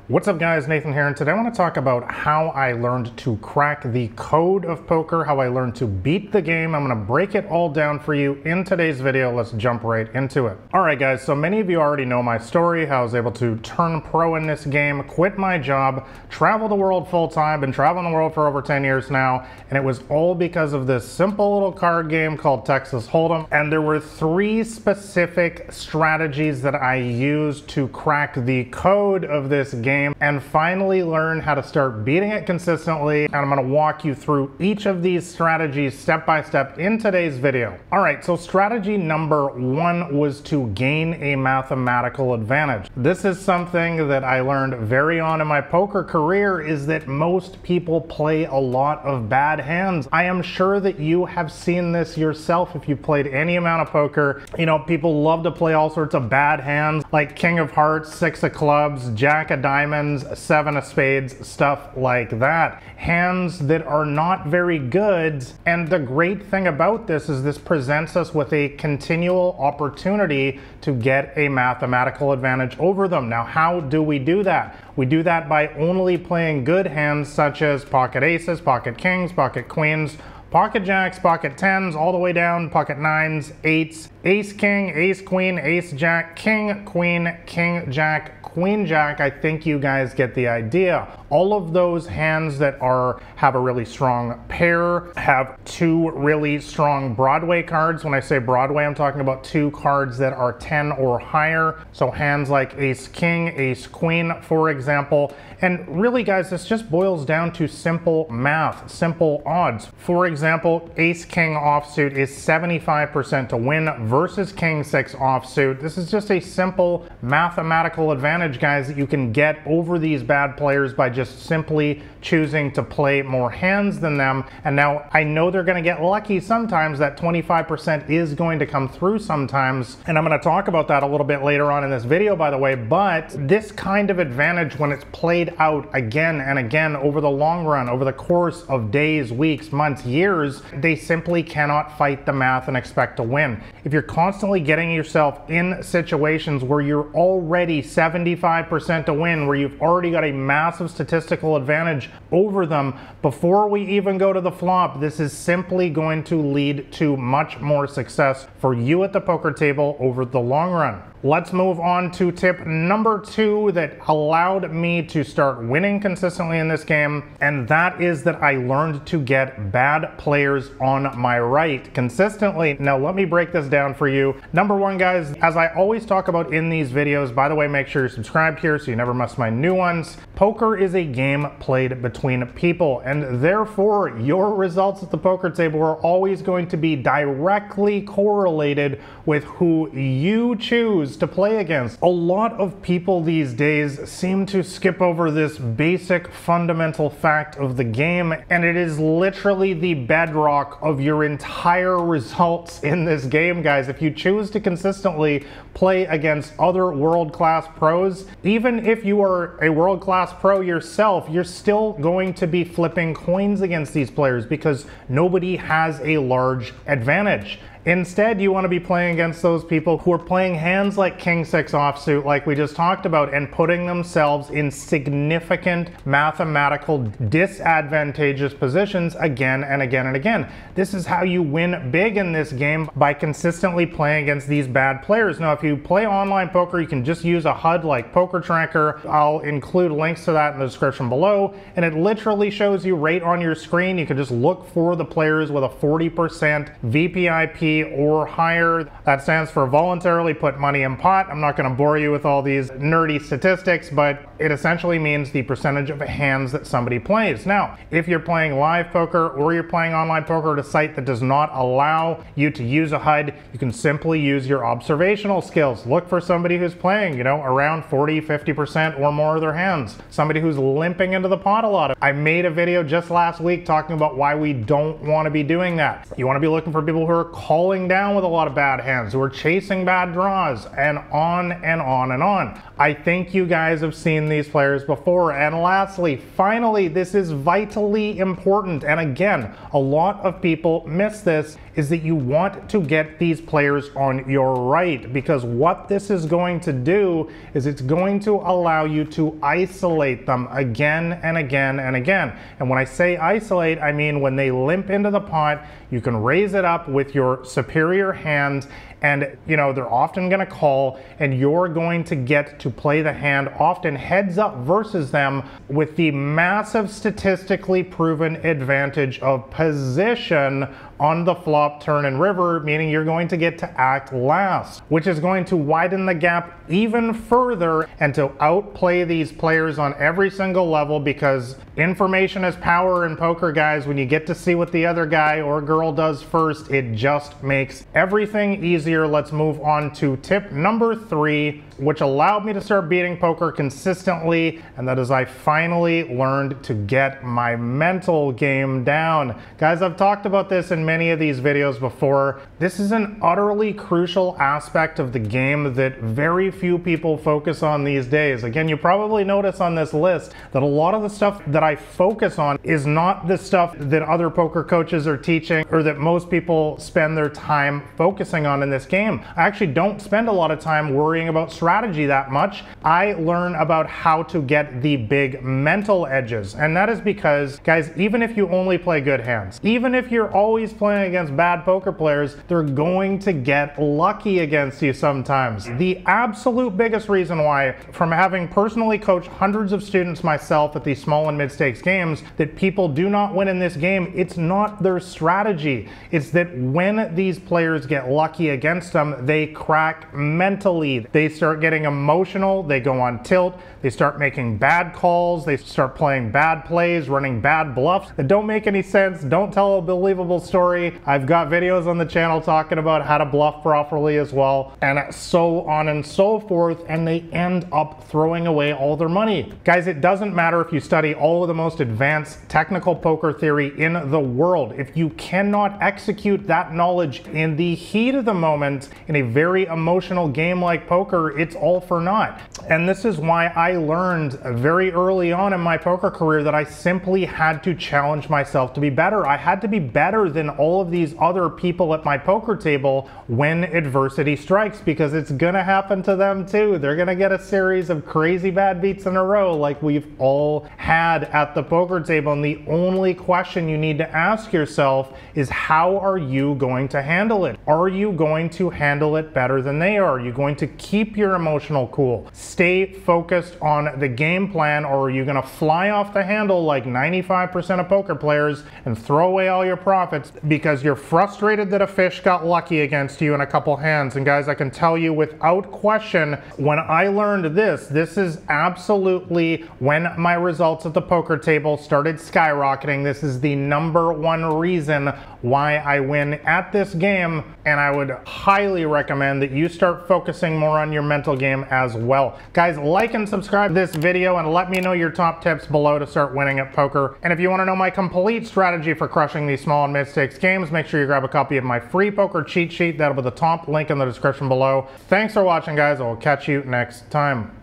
What's up guys, Nathan here, and today I want to talk about how I learned to crack the code of poker, how I learned to beat the game. I'm going to break it all down for you in today's video. Let's jump right into it. Alright guys, so many of you already know my story, how I was able to turn pro in this game, quit my job, travel the world full time, been traveling the world for over 10 years now, and it was all because of this simple little card game called Texas Hold'em. And there were three specific strategies that I used to crack the code of this game and finally learn how to start beating it consistently. And I'm going to walk you through each of these strategies step by step in today's video. Alright, so strategy number one was to gain a mathematical advantage. This is something that I learned very on in my poker career, is that most people play a lot of bad hands. I am sure that you have seen this yourself if you've played any amount of poker. You know, people love to play all sorts of bad hands like King of Hearts, Six of Clubs, Jack of Diamonds, Seven of Spades, stuff like that. Hands that are not very good. And the great thing about this is this presents us with a continual opportunity to get a mathematical advantage over them. Now, how do we do that? We do that by only playing good hands such as pocket aces, pocket kings, pocket queens, pocket jacks, pocket tens, all the way down, pocket nines, eights, ace king, ace queen, ace jack, king queen, king jack, queen jack. I think you guys get the idea. All of those hands that have a really strong pair, have two really strong Broadway cards. When I say Broadway, I'm talking about two cards that are 10 or higher. So hands like ace king, ace queen, for example. And really guys, this just boils down to simple math, simple odds. For example, ace king offsuit is 75% to win versus king six offsuit. This is just a simple mathematical advantage, guys, that you can get over these bad players by just simply choosing to play more hands than them. And now I know they're going to get lucky sometimes. That 25% is going to come through sometimes, and I'm going to talk about that a little bit later on in this video, by the way. But this kind of advantage, when it's played out again and again over the long run, over the course of days, weeks, months, years, they simply cannot fight the math and expect to win. If you're constantly getting yourself in situations where you're already 75% to win, where you've already got a massive statistical advantage over them before we even go to the flop, this is simply going to lead to much more success for you at the poker table over the long run. Let's move on to tip number two that allowed me to start winning consistently in this game, and that is that I learned to get bad players on my right consistently. Now let me break this down for you. Number one, guys, as I always talk about in these videos, by the way, make sure you're subscribed here so you never miss my new ones. Poker is a game played between people, and therefore your results at the poker table are always going to be directly correlated with who you choose to play against. A lot of people these days seem to skip over this basic fundamental fact of the game, and it is literally the bedrock of your entire results in this game, guys. If you choose to consistently play against other world-class pros, even if you are a world-class pro yourself, you're still going to be flipping coins against these players because nobody has a large advantage. Instead, you want to be playing against those people who are playing hands like king six offsuit, like we just talked about, and putting themselves in significant mathematical disadvantageous positions again and again and again. This is how you win big in this game, by consistently playing against these bad players. Now, if you play online poker, you can just use a HUD like Poker Tracker. I'll include links to that in the description below, and it literally shows you right on your screen. You can just look for the players with a 40% VPIP or higher. That stands for voluntarily put money in pot. I'm not going to bore you with all these nerdy statistics, but it essentially means the percentage of hands that somebody plays. Now, if you're playing live poker or you're playing online poker at a site that does not allow you to use a HUD, you can simply use your observational skills. Look for somebody who's playing, you know, around 40-50% or more of their hands. Somebody who's limping into the pot a lot. I made a video just last week talking about why we don't want to be doing that. You want to be looking for people who are calling down with a lot of bad hands, who are chasing bad draws, and on and on and on. I think you guys have seen these players before. And lastly, finally, this is vitally important, and again, a lot of people miss this, is that you want to get these players on your right, because what this is going to do is it's going to allow you to isolate them again and again and again. And when I say isolate, I mean when they limp into the pot, you can raise it up with your superior hand, and they're often going to call, and you're going to get to play the hand often heads up versus them, with the massive statistically proven advantage of position on the flop, turn, and river, meaning you're going to get to act last, which is going to widen the gap even further and to outplay these players on every single level, because information is power in poker, guys. When you get to see what the other guy or girl does first, it just makes everything easier. Let's move on to tip number 3, which allowed me to start beating poker consistently, and that is I finally learned to get my mental game down. Guys, I've talked about this in many of these videos before. This is an utterly crucial aspect of the game that very few people focus on these days. Again, you probably notice on this list that a lot of the stuff that I focus on is not the stuff that other poker coaches are teaching or that most people spend their time focusing on in this game. I actually don't spend a lot of time worrying about strategy that much. I learn about how to get the big mental edges, and that is because, guys, even if you only play good hands, even if you're always playing against bad poker players, they're going to get lucky against you sometimes. The absolute biggest reason why, from having personally coached hundreds of students myself at these small and mid-stakes games, that people do not win in this game, it's not their strategy. It's that when these players get lucky against them, they crack mentally. They start getting emotional, they go on tilt, they start making bad calls, they start playing bad plays, running bad bluffs that don't make any sense, don't tell a believable story. I've got videos on the channel talking about how to bluff properly as well, and so on and so forth, and they end up throwing away all their money. Guys, it doesn't matter if you study all of the most advanced technical poker theory in the world. If you cannot execute that knowledge in the heat of the moment in a very emotional game like poker, it's all for naught. And this is why I learned very early on in my poker career that I simply had to challenge myself to be better. I had to be better than all of these other people at my poker table when adversity strikes, because it's gonna happen to them too. They're gonna get a series of crazy bad beats in a row like we've all had at the poker table, and the only question you need to ask yourself is, how are you going to handle it? Are you going to handle it better than they are? Are you going to keep your emotional cool, stay focused on the game plan, or are you going to fly off the handle like 95% of poker players and throw away all your profits because you're frustrated that a fish got lucky against you in a couple hands? And guys, I can tell you without question, when I learned this is absolutely when my results at the poker table started skyrocketing. This is the #1 reason why I win at this game, and I would highly recommend that you start focusing more on your mental game as well. Guys, like and subscribe to this video and let me know your top tips below to start winning at poker. And if you want to know my complete strategy for crushing these small and mid-stakes games, make sure you grab a copy of my free poker cheat sheet. That'll be the top link in the description below. Thanks for watching, guys. I will catch you next time.